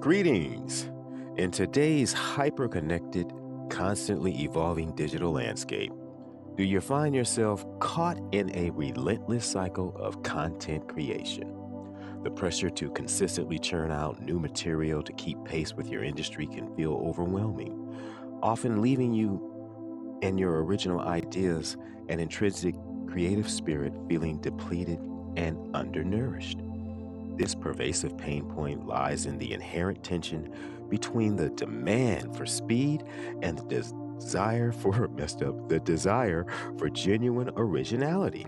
Greetings! In today's hyper-connected, constantly evolving digital landscape, do you find yourself caught in a relentless cycle of content creation? The pressure to consistently churn out new material to keep pace with your industry can feel overwhelming, often leaving you and your original ideas and intrinsic creative spirit feeling depleted and undernourished. This pervasive pain point lies in the inherent tension between the demand for speed and the desire for the desire for genuine originality.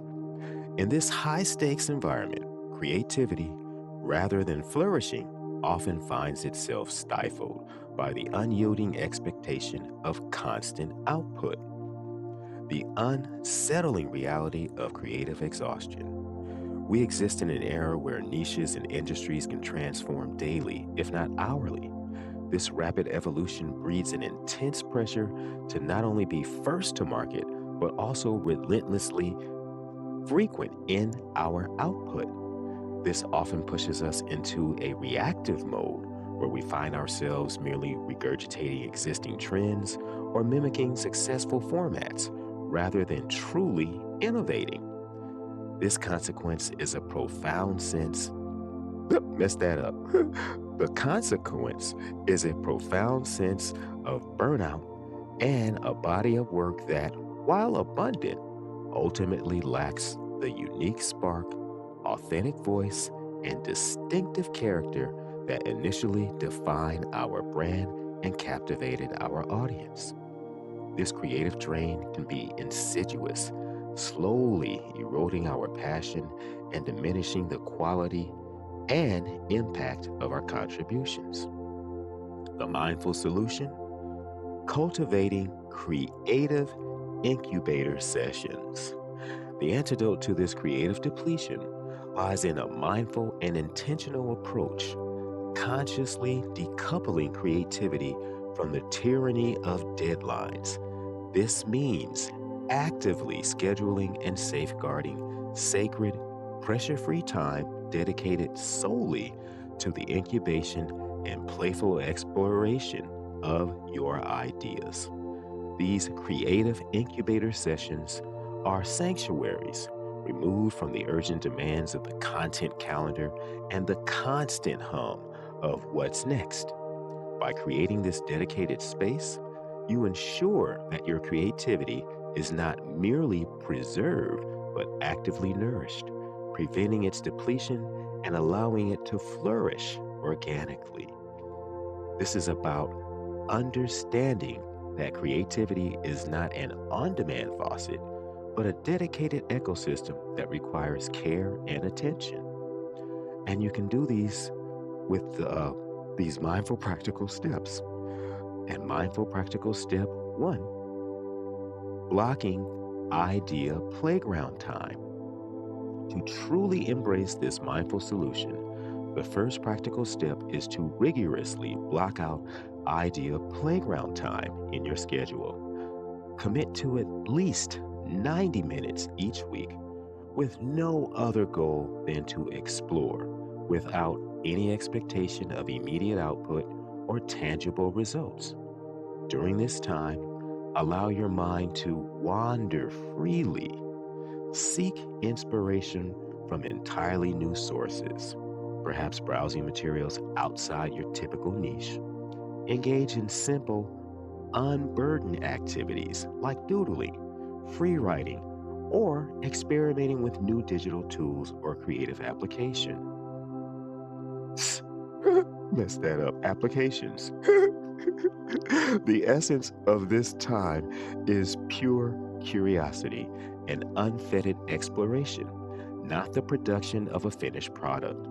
In this high stakes environment, creativity, rather than flourishing, often finds itself stifled by the unyielding expectation of constant output, the unsettling reality of creative exhaustion. We exist in an era where niches and industries can transform daily, if not hourly. This rapid evolution breeds an intense pressure to not only be first to market, but also relentlessly frequent in our output. This often pushes us into a reactive mode where we find ourselves merely regurgitating existing trends or mimicking successful formats rather than truly innovating. This consequence is a profound sense. Messed that up. The consequence is a profound sense of burnout and a body of work that, while abundant, ultimately lacks the unique spark, authentic voice, and distinctive character that initially defined our brand and captivated our audience. This creative drain can be insidious, slowly eroding our passion and diminishing the quality and impact of our contributions. The mindful solution: cultivating creative incubator sessions. The antidote to this creative depletion lies in a mindful and intentional approach, consciously decoupling creativity from the tyranny of deadlines. This means actively scheduling and safeguarding sacred, pressure free time dedicated solely to the incubation and playful exploration of your ideas. These creative incubator sessions are sanctuaries removed from the urgent demands of the content calendar and the constant hum of what's next. By creating this dedicated space, you ensure that your creativity is not merely preserved, but actively nourished, preventing its depletion and allowing it to flourish organically. This is about understanding that creativity is not an on demand faucet, but a dedicated ecosystem that requires care and attention. And you can do with these mindful practical steps. And mindful practical step one: blocking idea playground time. To truly embrace this mindful solution, the first practical step is to rigorously block out idea playground time in your schedule. Commit to at least 90 minutes each week with no other goal than to explore without any expectation of immediate output or tangible results. During this time, allow your mind to wander freely. Seek inspiration from entirely new sources, perhaps browsing materials outside your typical niche. Engage in simple, unburdened activities like doodling, free writing, or experimenting with new digital tools or creative application. Messed that up. Applications. The essence of this time is pure curiosity and unfettered exploration, not the production of a finished product.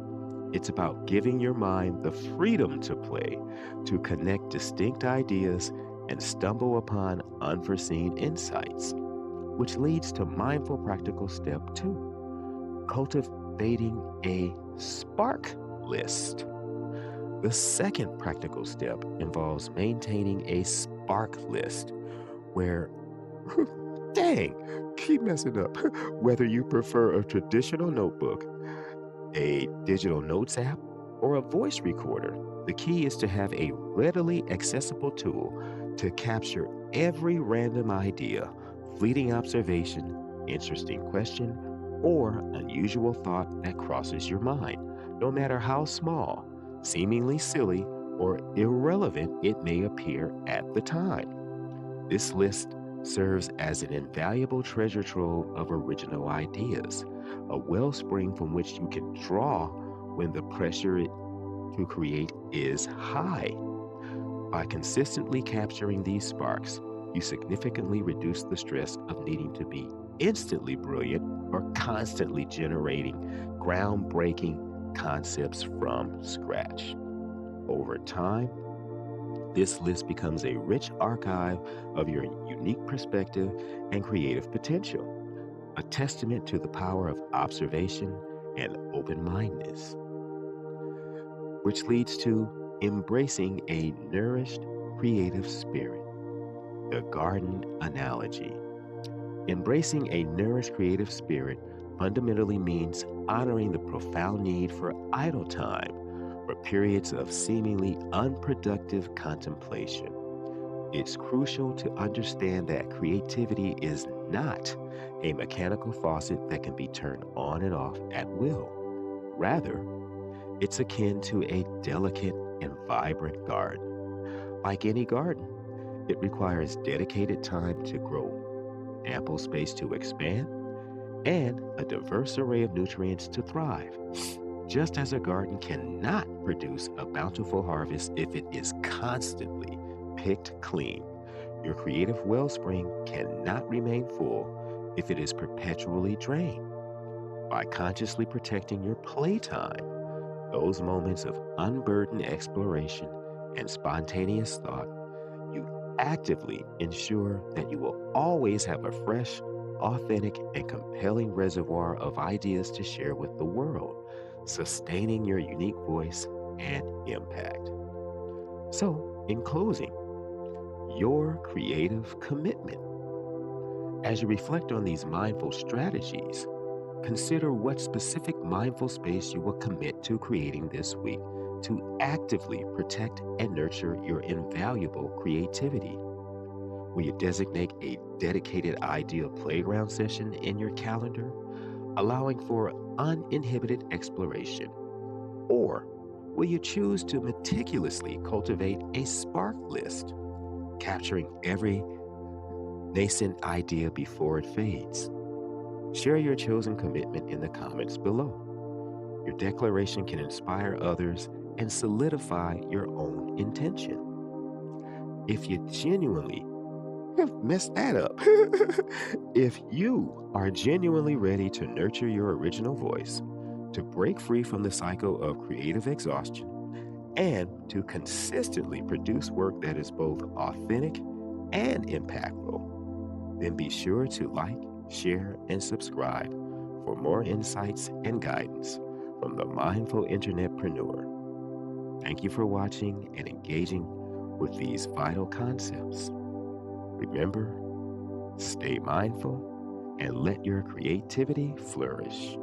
It's about giving your mind the freedom to play, to connect distinct ideas, and stumble upon unforeseen insights, which leads to mindful practical step two: cultivating a spark list. The second practical step involves maintaining a spark list where, dang, keep messing up, whether you prefer a traditional notebook, a digital notes app, or a voice recorder, the key is to have a readily accessible tool to capture every random idea, fleeting observation, interesting question, or unusual thought that crosses your mind, no matter how small, seemingly silly, or irrelevant it may appear at the time. This list serves as an invaluable treasure trove of original ideas, a wellspring from which you can draw when the pressure to create is high. By consistently capturing these sparks, you significantly reduce the stress of needing to be instantly brilliant or constantly generating groundbreaking concepts from scratch. Over time, this list becomes a rich archive of your unique perspective and creative potential, a testament to the power of observation and open mindedness, which leads to embracing a nourished creative spirit. The garden analogy. Embracing a nourished creative spirit fundamentally means honoring the profound need for idle time, for periods of seemingly unproductive contemplation. It's crucial to understand that creativity is not a mechanical faucet that can be turned on and off at will. Rather, it's akin to a delicate and vibrant garden. Like any garden, it requires dedicated time to grow, ample space to expand, and a diverse array of nutrients to thrive. Just as a garden cannot produce a bountiful harvest if it is constantly picked clean, your creative wellspring cannot remain full if it is perpetually drained. By consciously protecting your playtime, those moments of unburdened exploration and spontaneous thought, you actively ensure that you will always have a fresh, authentic, and compelling reservoir of ideas to share with the world, sustaining your unique voice and impact. So, in closing, your creative commitment. As you reflect on these mindful strategies, consider what specific mindful space you will commit to creating this week to actively protect and nurture your invaluable creativity. Will you designate a dedicated idea playground session in your calendar, allowing for uninhibited exploration? Or will you choose to meticulously cultivate a spark list, capturing every nascent idea before it fades? Share your chosen commitment in the comments below. Your declaration can inspire others and solidify your own intention. If you genuinely messed that up, if you are genuinely ready to nurture your original voice, to break free from the cycle of creative exhaustion, and to consistently produce work that is both authentic and impactful, then be sure to like, share, and subscribe for more insights and guidance from the Mindful Internetpreneur. Thank you for watching and engaging with these vital concepts. Remember, stay mindful and let your creativity flourish.